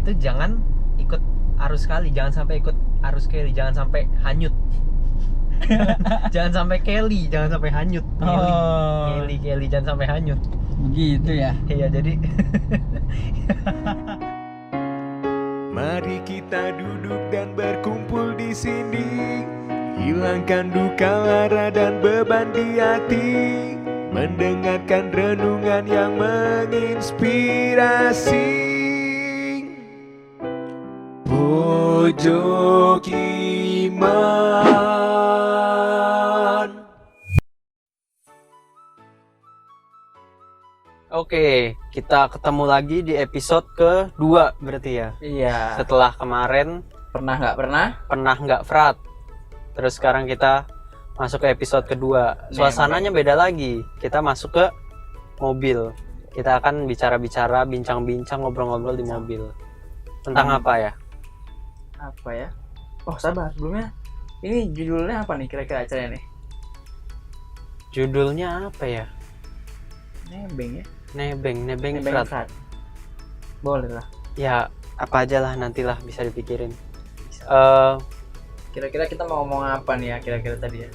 itu jangan ikut arus kali, jangan sampai ikut arus kali, jangan sampai hanyut. Jangan sampai Kelly, jangan sampai hanyut. Kelly jangan sampai hanyut. Begitu ya. Iya, jadi Mari kita duduk dan berkumpul di sini, hilangkan duka lara dan beban di hati, mendengarkan renungan yang menginspirasi. Pojok Iman. Oke, kita ketemu lagi di episode kedua berarti ya. Iya. Setelah kemarin Pernah nggak pernah? pernah nggak frat, terus sekarang kita masuk ke episode kedua. Suasananya beda lagi. Kita masuk ke mobil. Kita akan bicara-bicara, bincang-bincang, ngobrol-ngobrol di mobil. Tentang apa ya? Apa ya? Oh sabar, sebelumnya ini judulnya apa nih kira-kira acaranya nih? Judulnya apa ya? Nebeng ya? Nebeng Nebeng frat. frat. Boleh lah. Ya, apa aja lah, nantilah bisa dipikirin. Kira-kira kita mau ngomong apa nih ya kira-kira tadi ya?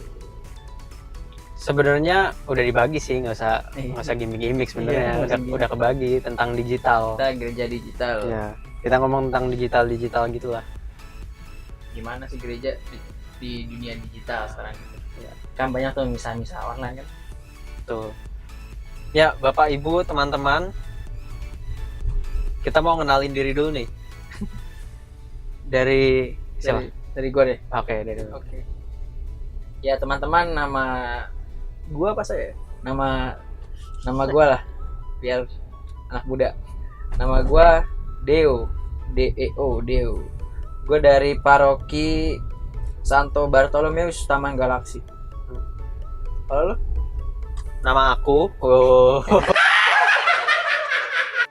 Sebenarnya udah dibagi sih, nggak Iya. usah gimmick-gimmick sebenarnya. Iya, Udah kebagi tentang digital. Kita gereja digital. Ya, kita ngomong tentang digital gitulah. Gimana sih gereja di dunia digital sekarang gitu? Ya. Kan banyak tuh misal-misal online kan. Tuh. Ya, Bapak Ibu, teman-teman, kita mau ngenalin diri dulu nih. Dari siapa? Dari gua deh. Oke, dari dulu. Oke. Ya teman-teman, nama gua apa saya? Nama gua lah, biar anak muda. Nama gua Deo, Deo. Gua dari paroki Santo Bartolomeus Taman Galaksi. Kalau lu? Nama aku,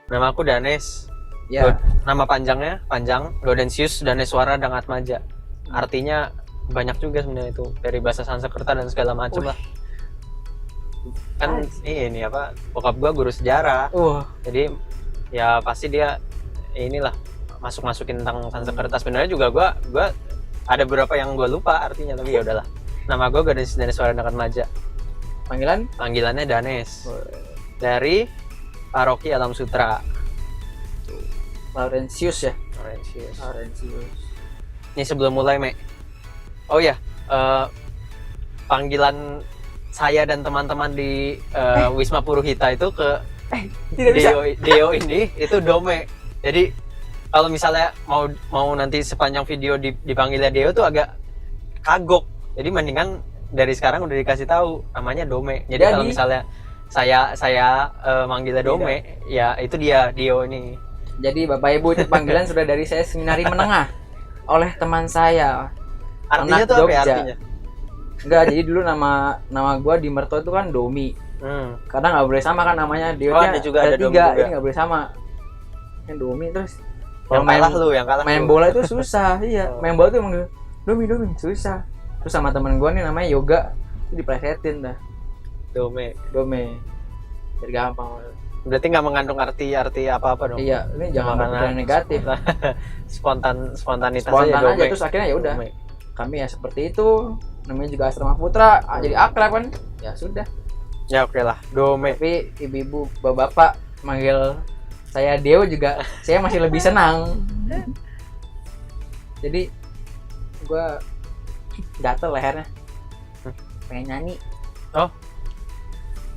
nama aku Danes. Ya. Nama panjang Gaudentius Daneswara Dangatmaja. Artinya banyak juga sebenarnya itu, dari bahasa Sanskerta dan segala macam lah. Kan ini apa, bokap gua guru sejarah. Jadi ya pasti dia inilah masukin tentang Sanskerta. Sebenarnya juga gua ada beberapa yang gua lupa artinya, tapi ya udahlah. Nama gua Gaudentius Daneswara Dangatmaja. Panggilannya Danes. Dari paroki Alam Sutra. Laurentius ya. Laurentius. Ini sebelum mulai, Mek. Oh ya, panggilan saya dan teman-teman di Wisma Puruhita itu ke Deo ini itu Dome. Jadi kalau misalnya mau nanti sepanjang video dipanggilnya Deo tuh agak kagok. Jadi mendingan dari sekarang udah dikasih tahu namanya Dome. Jadi kalau misalnya saya manggilnya Dome, ya itu dia Deo ini. Jadi Bapak Ibu, itu panggilan sudah dari saya seminari menengah oleh teman saya. Artinya anak tuh apa ya Jogja. artinya? Enggak, jadi dulu nama gua di Merto itu kan Domi. Kadang nggak boleh sama kan namanya. Dia ada juga ada Domi tiga, juga. ini nggak boleh sama. Yang Domi terus. Yang kalah main lu. bola itu susah, iya. Main bola tuh emang Domi susah. Terus sama teman gua nih namanya Yoga, itu diplesetin dah. Dome. Biar gampang. Berarti nggak mengandung arti apa-apa dong? Iya, ini jangan berpikiran negatif. Spontanitas Spontan aja aja, terus akhirnya ya udah. Kami ya seperti itu. Namanya juga Asrama Putra, jadi akrab kan. Ya sudah. Ya oke lah, Dome. Tapi ibu-ibu, bapak-bapak manggil saya Deo juga saya masih lebih senang. Jadi gua gatel lehernya. Pengen nyanyi. Oh.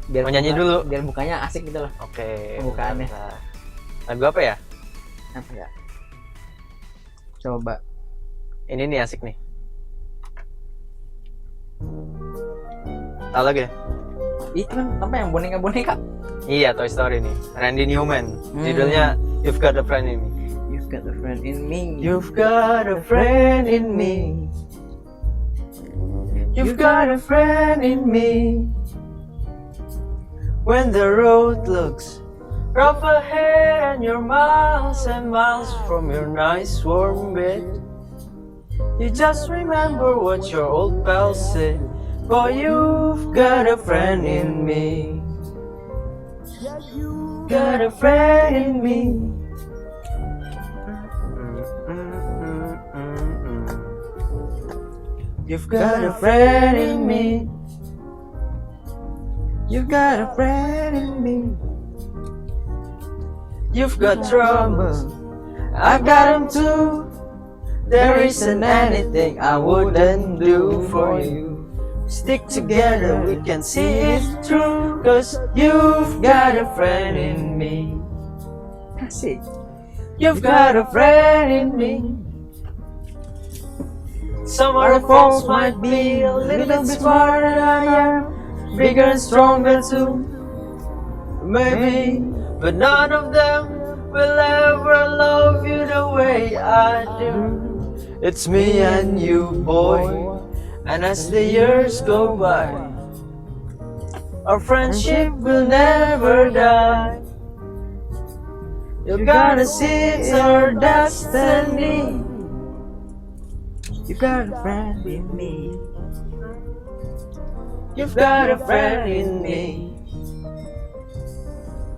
Mau nyanyi dulu. Biar bukanya asik gitu loh. Oke. Pembukaannya. Lagu apa ya? Apa ya? Coba. Ini nih asik nih. Tahu lagi ya? Itu kan apa yang boneka-boneka? Iya, Toy Story nih. Randy Newman. Judulnya You've Got a Friend in Me. You've got a friend in me. You've got a friend in me. You've got a friend in me. When the road looks rough ahead and you're miles and miles from your nice warm bed, you just remember what your old pal said. Boy, you've got a friend in me. Got a friend in me. You've got a friend in me. You've got a friend in me. You've got trouble, I've got them too. There isn't anything I wouldn't do for you. Stick together, we can see it through. Cause you've got a friend in me. Asik. You've got a friend in me. Some other folks might be a little bit smarter than I am, bigger and stronger too, maybe, but none of them will ever love you the way I do. It's me and you, boy, and as the years go by, our friendship will never die. You're gonna see it's our destiny. You got a friend in me. You've got a friend in me.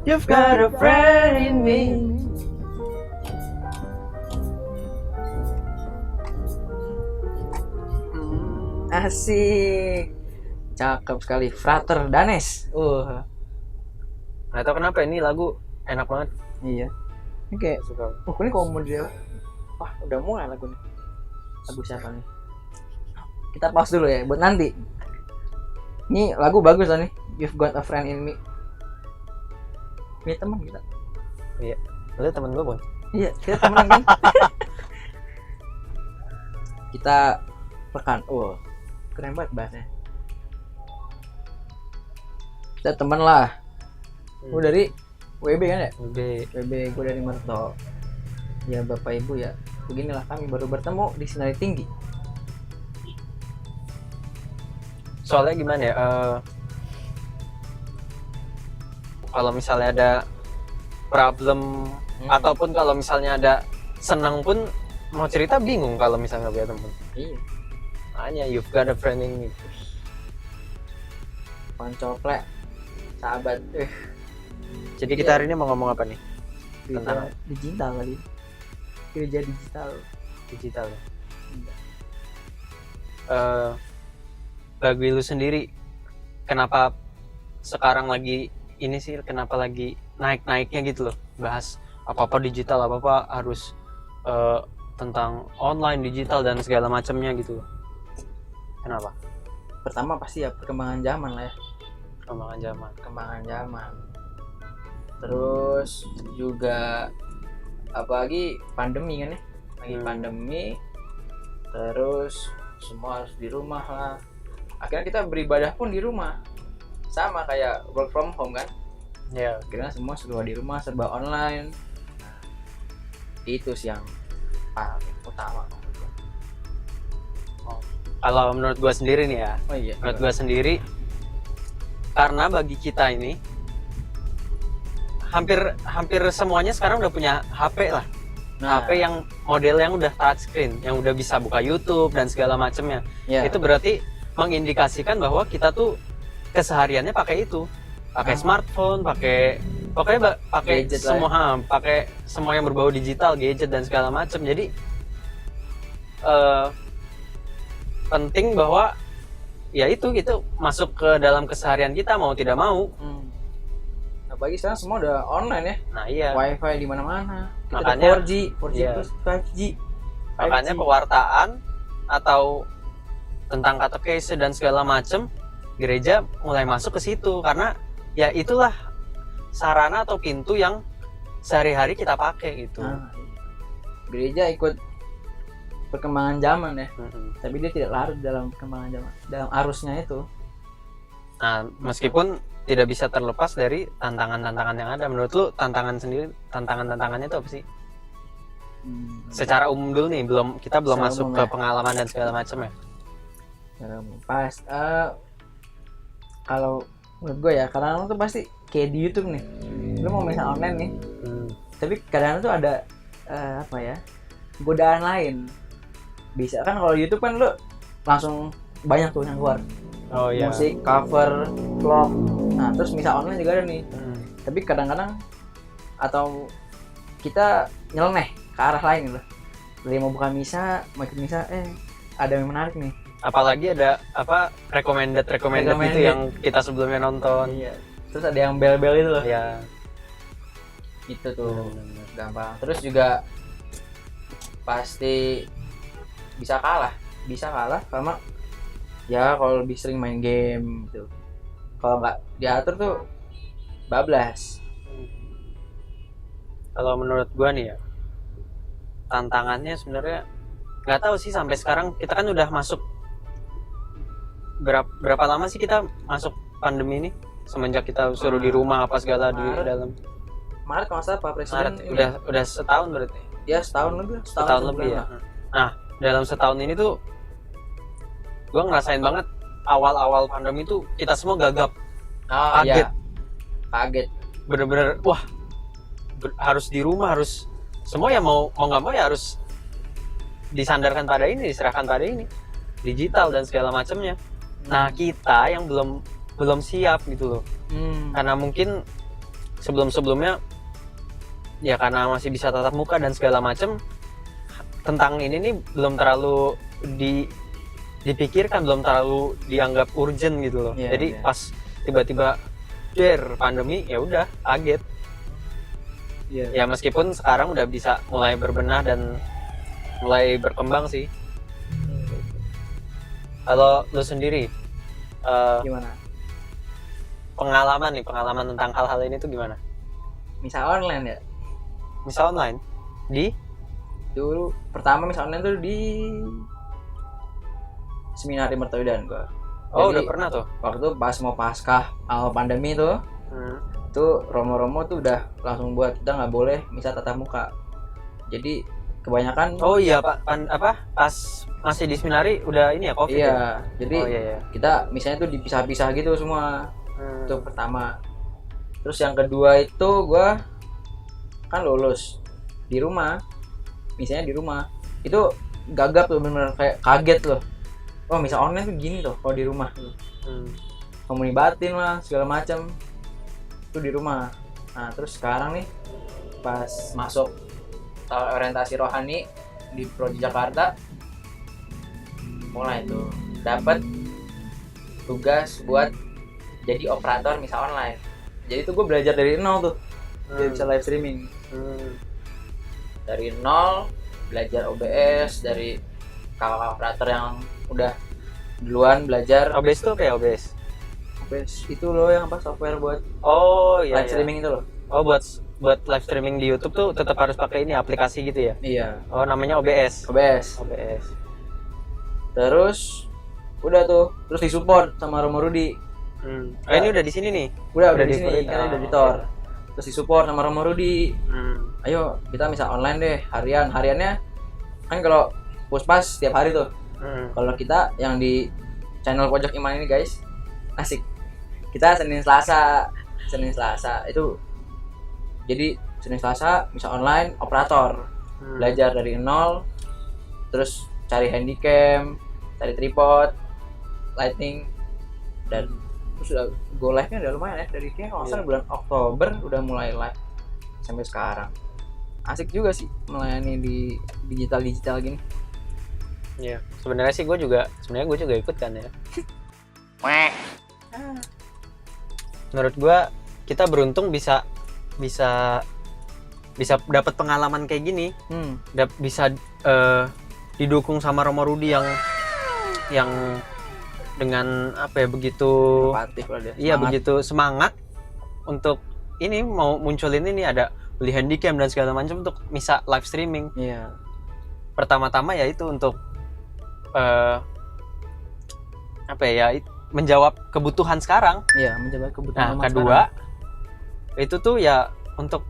You've got a friend in me. Asik. Cakep sekali. Frater Danes. Nggak tahu kenapa ini lagu enak banget. Iya. Ini kayak Suka. ini kalau dia. Wah, udah mulai lagu nih. Lagu siapa nih? Kita pause dulu ya buat nanti. Ini lagu bagus lah nih. You've got a friend in me. Ini teman kita. Iya. Lu temen gue, Bon. Iya, kita temenan kan. Kita rekan. Keren banget bahasnya. Kita teman lah. Gue dari WB kan ya? WB gue dari Merto. Ya Bapak Ibu ya, beginilah kami baru bertemu di Sinari Tinggi. Soalnya gimana ya, kalau misalnya ada problem ataupun kalau misalnya ada senang pun mau cerita bingung kalau misalnya nggak punya temen. Iya. Hanya you've got a friend in me. Koncoplek, sahabat. Jadi kita hari ini mau ngomong apa nih? Tentang digital kali. Kerja digital ya. Bagi lu sendiri, kenapa sekarang lagi ini sih, kenapa lagi naik-naiknya gitu loh, bahas apa-apa digital, apa-apa harus tentang online digital dan segala macamnya gitu loh. Kenapa? Pertama pasti ya perkembangan zaman lah ya. Perkembangan zaman. Terus juga apalagi pandemi kan ya, lagi pandemi, terus semua harus di rumah lah. Akhirnya kita beribadah pun di rumah, sama kayak work from home kan. Ya. Akhirnya semua serba di rumah, serba online. Itu sih yang paling utama. Kalau menurut gua sendiri nih ya, menurut gua sendiri, karena bagi kita ini hampir semuanya sekarang udah punya HP lah. HP yang model yang udah touchscreen, yang udah bisa buka YouTube dan segala macamnya. Itu berarti mengindikasikan bahwa kita tuh kesehariannya pakai itu, pakai smartphone, pakai gadget semua, pakai semua yang berbau digital, gadget dan segala macam. Jadi penting bahwa ya itu masuk ke dalam keseharian kita mau tidak mau. Apalagi sekarang semua udah online ya. Nah iya. Wifi di mana-mana. Makanya 4G plus 5G. Makanya pewartaan atau tentang katekese dan segala macam, gereja mulai masuk ke situ karena ya itulah sarana atau pintu yang sehari-hari kita pakai gitu. Gereja ikut perkembangan zaman ya. Tapi dia tidak larut dalam perkembangan zaman, dalam arusnya itu. Nah, meskipun tidak bisa terlepas dari tantangan-tantangan yang ada. Menurut lu tantangannya itu apa sih? Secara umum dulu nih, kita belum masuk ke pengalaman dan segala macam ya. Pas kalau menurut gue ya, kadang tuh pasti kayak di YouTube nih, lu mau misal online nih, tapi kadang tuh ada godaan lain. Bisa kan kalau YouTube kan lu langsung banyak tuh yang keluar. Musik, cover, vlog. Nah terus misal online juga ada nih. Tapi kadang-kadang atau kita nyeleneh ke arah lain loh. Dari mau buka misa, mau ikut misa, ada yang menarik nih. Apalagi ada apa recommended gitu yang kita sebelumnya nonton. Iya. Terus ada yang bel-bel itu loh. Ya. Itu tuh gampang. Terus juga pasti bisa kalah sama ya kalau lebih sering main game gitu. Kalau nggak diatur tuh bablas. Kalau menurut gua nih ya, tantangannya sebenarnya nggak tahu sih sampai sekarang kita kan udah masuk berapa lama sih kita masuk pandemi ini semenjak kita suruh di rumah apa segala di dalam. Maret kalau nggak salah Pak Presiden Udah setahun berarti. ya setahun lebih ya. Nah, dalam setahun ini tuh gua ngerasain banget awal-awal pandemi tuh kita semua gagap. Kaget. Iya. Kaget. Bener-bener wah harus di rumah, harus semua ya mau nggak mau ya harus disandarkan pada ini, diserahkan pada ini digital dan segala macamnya. Nah kita yang belum siap gitu loh, karena mungkin sebelumnya ya karena masih bisa tatap muka dan segala macam, tentang ini nih belum terlalu dipikirkan, belum terlalu dianggap urgent gitu loh. Jadi pas tiba-tiba pandemi ya udah kaget. Ya meskipun sekarang udah bisa mulai berbenah dan mulai berkembang sih. Kalau lu sendiri Gimana? Pengalaman tentang hal-hal ini tuh gimana? Misal online ya. Misal online di Dulu pertama misal online tuh di Seminari Mertoidan gua. Oh, Jadi, udah pernah tuh. Waktu pas mau paskah awal pandemi tuh, tuh romo-romo tuh udah langsung buat kita nggak boleh misal tatap muka. Jadi kebanyakan Oh iya Pak, pas masih di seminari udah ini ya COVID. Iya, ya? jadi kita misalnya tuh dipisah-pisah gitu semua. Itu pertama. Terus yang kedua itu gua kan lulus di rumah. Misalnya di rumah. Itu gagap tuh bener-bener kayak kaget loh. Oh, misal online tuh gini tuh kalau di rumah. Komunibatin lah segala macam. Itu di rumah. Nah, terus sekarang nih pas masuk orientasi rohani di Prodi Jakarta, mulai tuh dapat tugas buat jadi operator misal online. Jadi tuh gue belajar dari nol tuh, jadi bisa live streaming. Dari nol belajar OBS dari kakak operator yang udah duluan belajar. OBS tuh kayak OBS itu loh yang apa software buat live streaming itu loh. Oh, buat live streaming di YouTube tuh tetap harus pakai ini aplikasi gitu ya? Iya. Oh, namanya OBS. Terus udah tuh, terus disupport sama Romo Rudi. Ini udah di sini nih. Udah di sini kan udah editor. Terus disupport sama Romo Rudi. Ayo kita misal online deh, hariannya kan kalau Puspas setiap hari tuh. Kalau kita yang di channel Pojok Iman ini guys, asik. Kita Senin Selasa itu. Jadi Senin Selasa misal online operator. Belajar dari nol. Terus cari handycam, cari tripod, lighting, dan terus udah go live-nya udah lumayan ya, dari kayak kalau nggak salah bulan Oktober udah mulai live sampai sekarang. Asik juga sih melayani di digital gini. Iya, sebenarnya gue juga ikut kan ya. Menurut gue kita beruntung bisa dapat pengalaman kayak gini. Bisa didukung sama Romo Rudi yang dengan apa ya begitu begitu semangat untuk ini mau munculin ini, ada beli handycam dan segala macam untuk bisa live streaming. Iya. Pertama-tama ya itu untuk menjawab kebutuhan sekarang. Iya, menjawab kebutuhan. Nah, kedua itu tuh ya untuk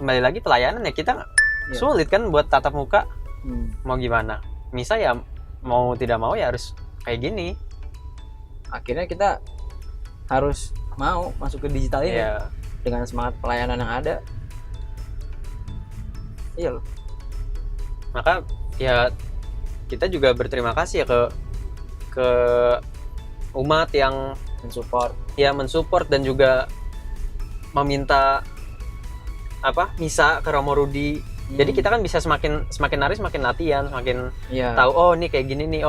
kembali lagi pelayanan ya, kita sulit kan buat tatap muka. Mau gimana? Misal ya mau tidak mau ya harus kayak gini. Akhirnya kita harus mau masuk ke digital ini dengan semangat pelayanan yang ada. Iya loh. Maka ya kita juga berterima kasih ya ke umat yang mensupport dan juga meminta misa ke Romo Rudi. Jadi kita kan bisa semakin hari semakin latihan, semakin tahu ini kayak gini nih,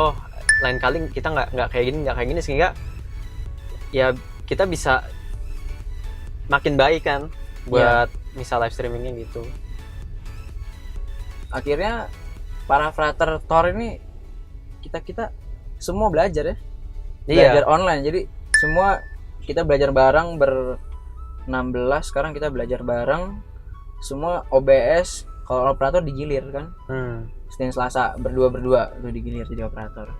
lain kali kita nggak kayak gini sehingga ya kita bisa makin baik kan buat misal live streamingnya gitu. Akhirnya para frater Thor ini kita semua belajar ya. Belajar online. Jadi semua kita belajar bareng 16 sekarang kita belajar bareng. Semua OBS, kalau operator digilir kan. Senin Selasa berdua itu digilir jadi operator.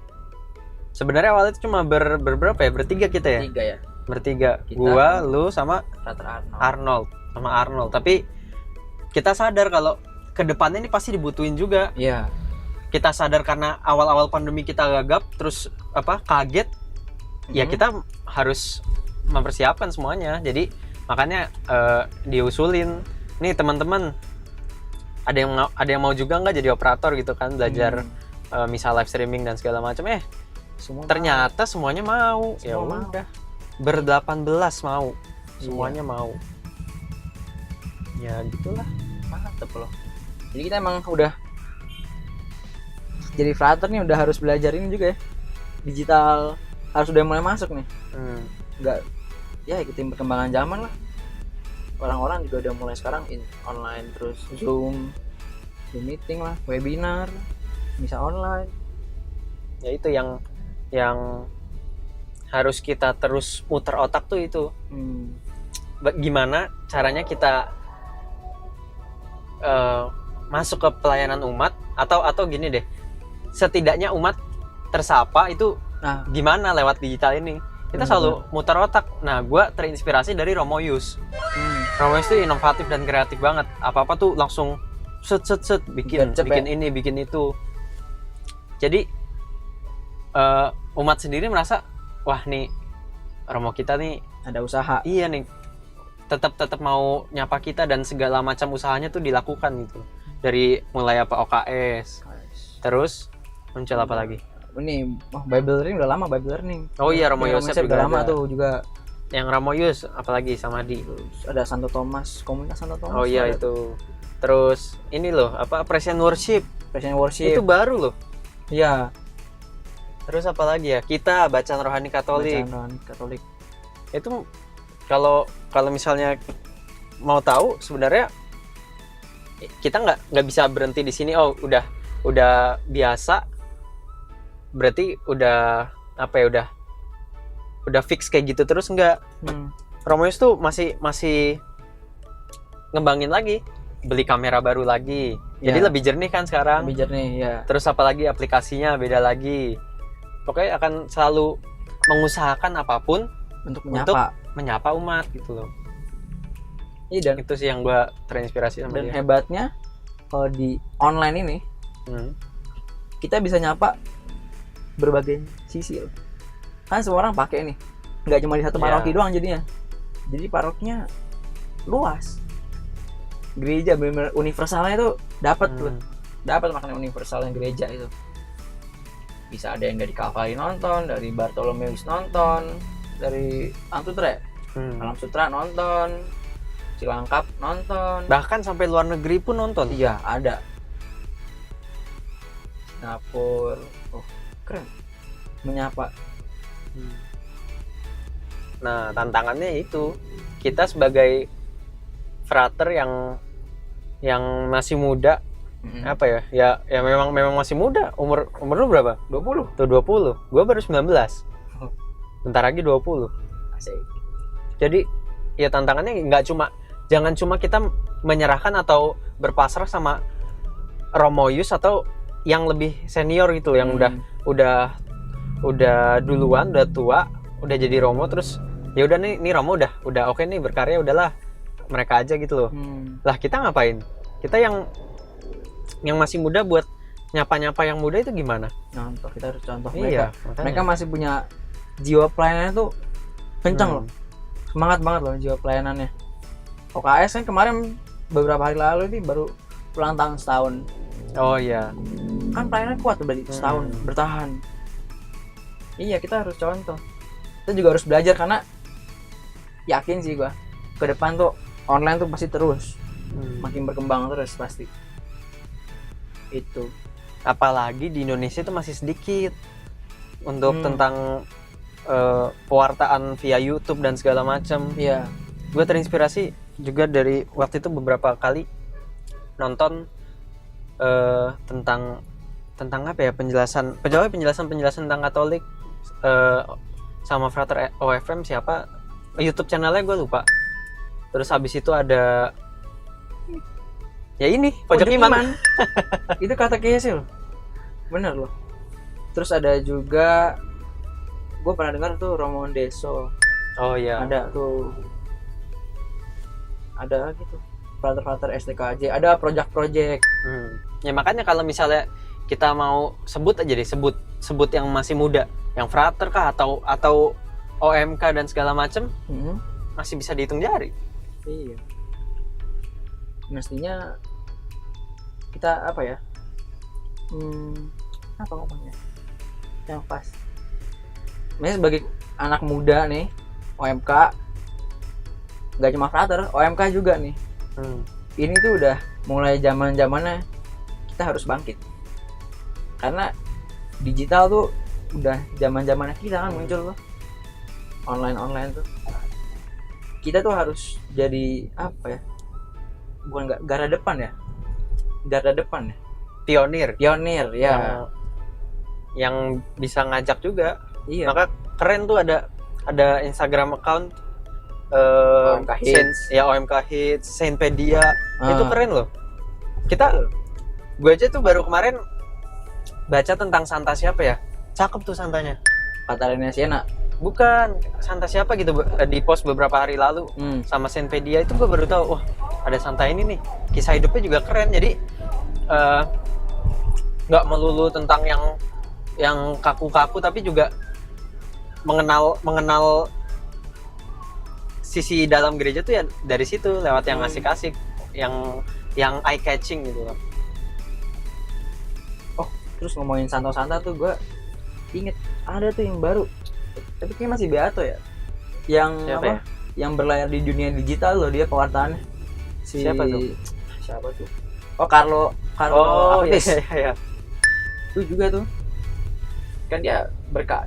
Sebenarnya awalnya itu cuma berberapa ya? Bertiga kita ya? Bertiga. Gua, lu sama Frater Arnold. Tapi kita sadar kalau kedepannya ini pasti dibutuhin juga. Iya. Kita sadar karena awal-awal pandemi kita gagap, terus kaget. Ya kita harus mempersiapkan semuanya. Jadi makanya diusulin nih teman-teman, ada yang mau juga nggak jadi operator gitu kan, belajar misal live streaming dan segala macam. Ternyata semuanya mau. Ya udah, ber-18 mau, semuanya mau. Ya gitulah, mantep loh. Jadi kita emang udah jadi frater nih, udah harus belajar ini juga ya, digital harus udah mulai masuk nih. Nggak ya ikutin perkembangan zaman lah. Orang-orang juga udah mulai sekarang online, terus Zoom meeting lah, webinar bisa online. Ya itu yang harus kita terus muter otak tuh itu. Gimana caranya kita masuk ke pelayanan umat, atau gini deh, setidaknya umat tersapa itu gimana lewat digital ini. Kita selalu muter otak. Nah, gue terinspirasi dari Romo Yus. Romo Yus itu inovatif dan kreatif banget. Apa-apa tuh langsung set bikin ini, bikin itu. Jadi umat sendiri merasa, wah nih Romo kita nih ada usaha. Iya nih. Tetap mau nyapa kita dan segala macam usahanya tuh dilakukan gitu. Dari mulai OKS. Terus muncul apa lagi? Ini Bible Learning udah lama, Bible Learning. Oh iya, Romo Yosef udah lama tuh juga. Yang Romo Yus apalagi sama di. Terus ada Santo Thomas, komunitas Santo Thomas. Oh iya itu. Terus ini loh, Praise and Worship. Itu baru loh. Iya. Terus apa lagi ya? Kita Bacaan Rohani Katolik. Itu kalau misalnya mau tahu sebenarnya kita nggak bisa berhenti di sini. Oh udah biasa, berarti udah fix kayak gitu terus enggak. Romo Yus tuh masih ngembangin lagi, beli kamera baru lagi. Jadi lebih jernih kan sekarang. Lebih jernih ya. Terus apalagi aplikasinya beda lagi. Pokoknya akan selalu mengusahakan apapun untuk menyapa umat gitu loh. Iya, dan itu sih yang gue terinspirasi sama dia. Dan dia. Hebatnya kalau di online ini kita bisa nyapa berbagai sisi loh. Kan semua orang pakai nih, nggak cuma di satu paroki doang jadinya. Jadi parokinya luas, gereja benar-benar universalnya itu dapat loh, dapat makna universalnya gereja itu. Bisa ada yang dari Calvary nonton, dari Bartolomeus nonton, dari Alam Sutra nonton, Cilangkap nonton, bahkan sampai luar negeri pun nonton. Iya ada. Singapura, keren, menyapa. Nah tantangannya itu kita sebagai frater yang masih muda, ya memang masih muda. Umur lu berapa? 20. Tuh 20. Gua baru 19. Bentar lagi 20. Asik. Jadi ya tantangannya jangan cuma kita menyerahkan atau berpasrah sama Romo Yus atau yang lebih senior gitu, yang udah duluan, udah tua, udah jadi Romo, terus ya udah nih Romo udah oke nih berkarya, udahlah mereka aja gitu loh. Lah kita ngapain? Kita yang masih muda buat nyapa yang muda itu gimana? Kita harus contoh mereka. Mereka masih punya jiwa pelayanannya tuh kencang loh, semangat banget loh jiwa pelayanannya. OKS kan kemarin beberapa hari lalu ini baru ulang tahun setahun. Oh iya. Kan pelayanannya kuat berarti setahun bertahan. Iya, kita harus contoh. Kita juga harus belajar karena yakin sih gua ke depan tuh online tuh pasti terus makin berkembang terus pasti. Itu. Apalagi di Indonesia itu masih sedikit. untuk tentang pewartaan via YouTube dan segala macam. Iya. Gue terinspirasi juga dari waktu itu beberapa kali nonton tentang apa ya, penjelasan tentang Katolik sama Frater OFM, siapa YouTube channelnya gue lupa. Terus habis itu ada ya ini Pojok Iman. Itu kata Kesil. Bener loh. Terus ada juga gue pernah dengar tuh Romo Deso. Oh iya. Ada tuh. Ada gitu. Frater STKJ, ada project-project. Ya makanya kalau misalnya kita mau sebut aja deh, sebut yang masih muda, yang Frater kah atau OMK dan segala macam, masih bisa dihitung jari. Iya. Mestinya kita apa ya? Apa ngomongnya? Yang pas. Misalnya sebagai anak muda nih, OMK, nggak cuma Frater, OMK juga nih. Ini tuh udah mulai zaman-zamannya kita harus bangkit. Karena digital tuh udah zaman-zamannya kita kan muncul tuh. Online tuh. Kita tuh harus jadi apa ya? Bukan garda depan ya. Pionir ya. Yang bisa ngajak juga. Iya. Maka keren tuh ada Instagram account OMK Hits. OMK Hits, Saintpedia. Itu keren loh. Gue aja tuh baru kemarin baca tentang Santa siapa ya? Cakep tuh santanya. Katarina Siena. Bukan, Santa siapa gitu di post beberapa hari lalu sama Saintpedia, itu gue baru tahu, wah ada Santa ini nih, kisah hidupnya juga keren. Jadi nggak melulu tentang yang kaku-kaku, tapi juga mengenal sisi dalam gereja tuh ya dari situ, lewat yang asik-asik, yang eye catching gitu loh. Oh, terus ngomongin Santa tuh gue inget ada tuh yang baru, tapi kayaknya masih Beato ya, yang siapa apa? Ya? Yang berlayar di dunia digital loh, dia pewartaannya. Siapa tuh? Oh, Carlo Acutis. Iya. Itu juga tuh. Kan dia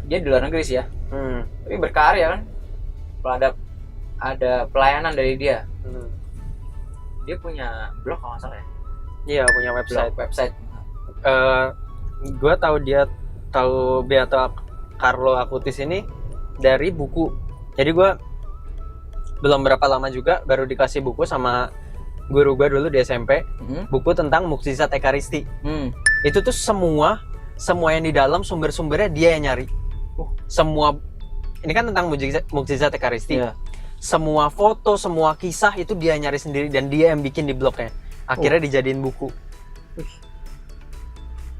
di luar negeri sih ya. Tapi berkarya kan. Ada pelayanan dari dia. Dia punya blog kalau nggak salah ya. Iya, punya website. Gue tahu Beato Carlo Acutis ini dari buku. Jadi gue belum berapa lama juga baru dikasih buku sama guru gue dulu di SMP, buku tentang mukjizat Ekaristi. Itu tuh semua yang di dalam sumber-sumbernya dia yang nyari. Semua ini kan tentang mukjizat Ekaristi. Yeah. Semua foto, semua kisah itu dia nyari sendiri dan dia yang bikin di blognya. Akhirnya dijadiin buku.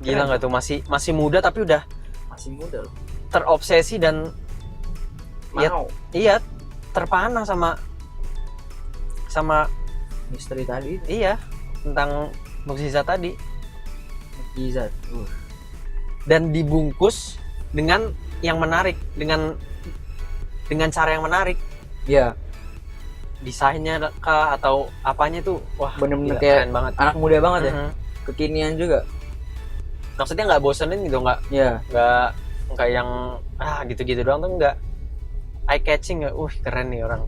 Gila nggak tuh, masih muda tapi udah masih muda loh. Terobsesi dan iya terpana sama misteri tadi. Iya, tentang mukjizat tadi. Mukjizat. Dan dibungkus dengan yang menarik, dengan cara yang menarik. Iya. Desainnya kah atau apanya tuh, wah bener-bener gila, kayak keren banget. Anak muda banget ya. Kekinian juga. Maksudnya nggak bosenin gitu, nggak yang gitu-gitu doang tuh, nggak eye catching ya. Keren nih orang.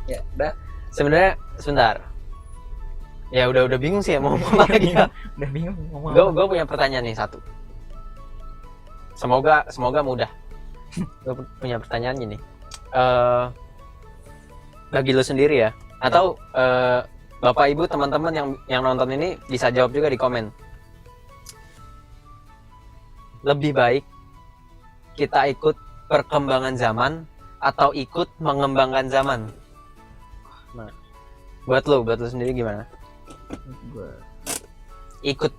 Ya udah. Sebenarnya sebentar. Ya udah bingung sih ya mau ngomong apa lagi. Udah bingung ngomong. Gue punya pertanyaan nih satu. Semoga mudah. Gue punya pertanyaan gini. Bagi lo sendiri ya, atau Bapak Ibu teman-teman yang nonton ini bisa jawab juga di komen. Lebih baik kita ikut perkembangan zaman atau ikut mengembangkan zaman? Nah, buat lo sendiri gimana? Ikut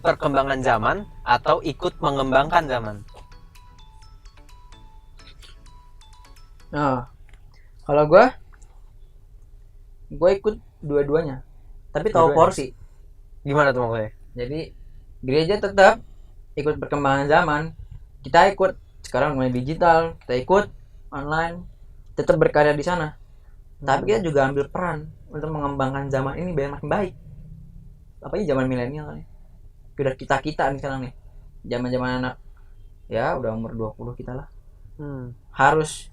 perkembangan zaman atau ikut mengembangkan zaman? Nah, kalau gue ikut dua-duanya, tapi tahu porsi. Gimana tuh maksudnya? Jadi gereja tetap ikut perkembangan zaman, kita ikut sekarang mulai digital, kita ikut online, tetap berkarya di sana. Tapi kita juga ambil peran untuk mengembangkan zaman ini biar makin baik. Apalagi zaman milenial nih. udah kita nih sekarang nih, zaman anak ya udah umur 20 kita lah, harus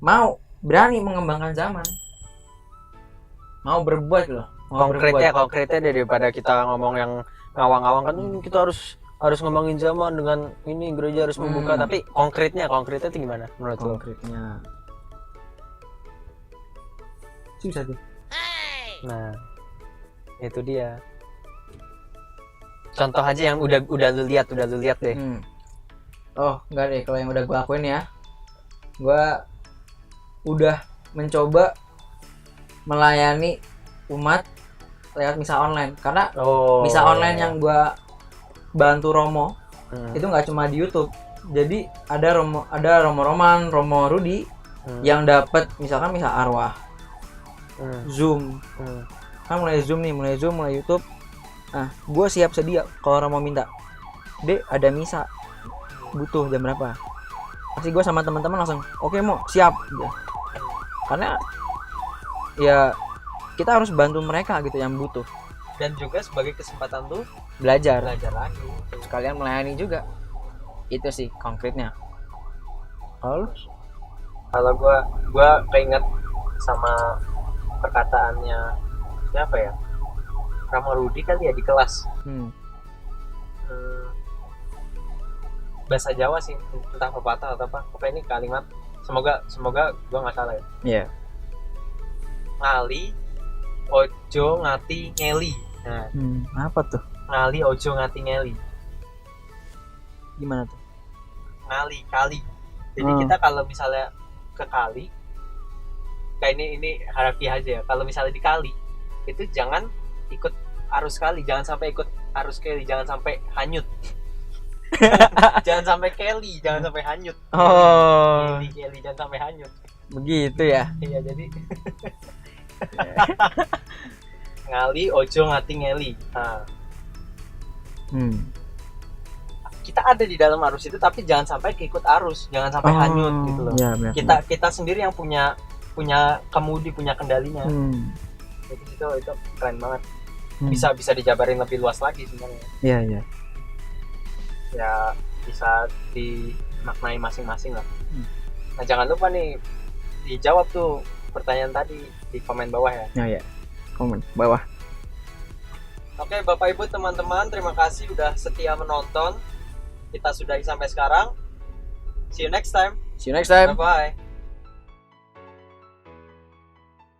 mau berani mengembangkan zaman, mau berbuat loh, mau konkretnya daripada kita ngomong yang ngawang-ngawang kan kita harus ngembangin zaman dengan ini gereja harus membuka, tapi konkretnya itu gimana menurut lo? Konkretnya susah tuh. Nah itu dia, contoh aja yang udah lu lihat deh. Oh enggak deh, kalau yang udah gue lakuin ya, gue udah mencoba melayani umat lewat misa online, karena misa online yang gue bantu Romo itu nggak cuma di YouTube, jadi ada Romo-Roman, Romo Rudi yang dapat misalkan misa arwah, Zoom, kan mulai Zoom, mulai YouTube. Nah, gue siap sedia kalau Romo minta, Dek ada misa, butuh jam berapa? Pasti gue sama teman-teman langsung, oke mau siap, ya. Karena ya kita harus bantu mereka gitu yang butuh. Dan juga sebagai kesempatan tuh belajar lagi, sekalian melayani juga. Itu sih konkretnya. Kalau gue keinget sama perkataannya siapa ya, Rama Rudi kali ya di kelas. Bahasa Jawa sih, entah pepatah atau apa, pokoknya ini kalimat, semoga gue nggak salah ya. Iya. Ngali ojo ngati ngeli. Nah, apa tuh? ngali ojo ngati ngeli. Gimana tuh? Ngali kali. Jadi kita kalau misalnya ke kali, kayak ini harafiah aja ya. Kalau misalnya di kali, itu jangan ikut arus kali, jangan sampai ikut arus kali, jangan sampai hanyut. Jangan sampai keli, jangan sampai hanyut. Keli jangan sampai hanyut. Begitu ya. Iya, jadi ngali ojo ngati ngeli. Nah. Kita ada di dalam arus itu, tapi jangan sampai keikut arus, jangan sampai hanyut gitu loh. Ya, kita sendiri yang punya kemudi, punya kendalinya. Jadi itu keren banget. Bisa dijabarin lebih luas lagi sebenarnya. Iya. Ya bisa dimaknai masing-masing lah. Nah jangan lupa nih dijawab tuh pertanyaan tadi di komen bawah ya. Ya. Komen bawah. Oke, Bapak Ibu teman-teman, terima kasih udah setia menonton. Kita sudahi sampai sekarang. See you next time. See you next time. Bye bye.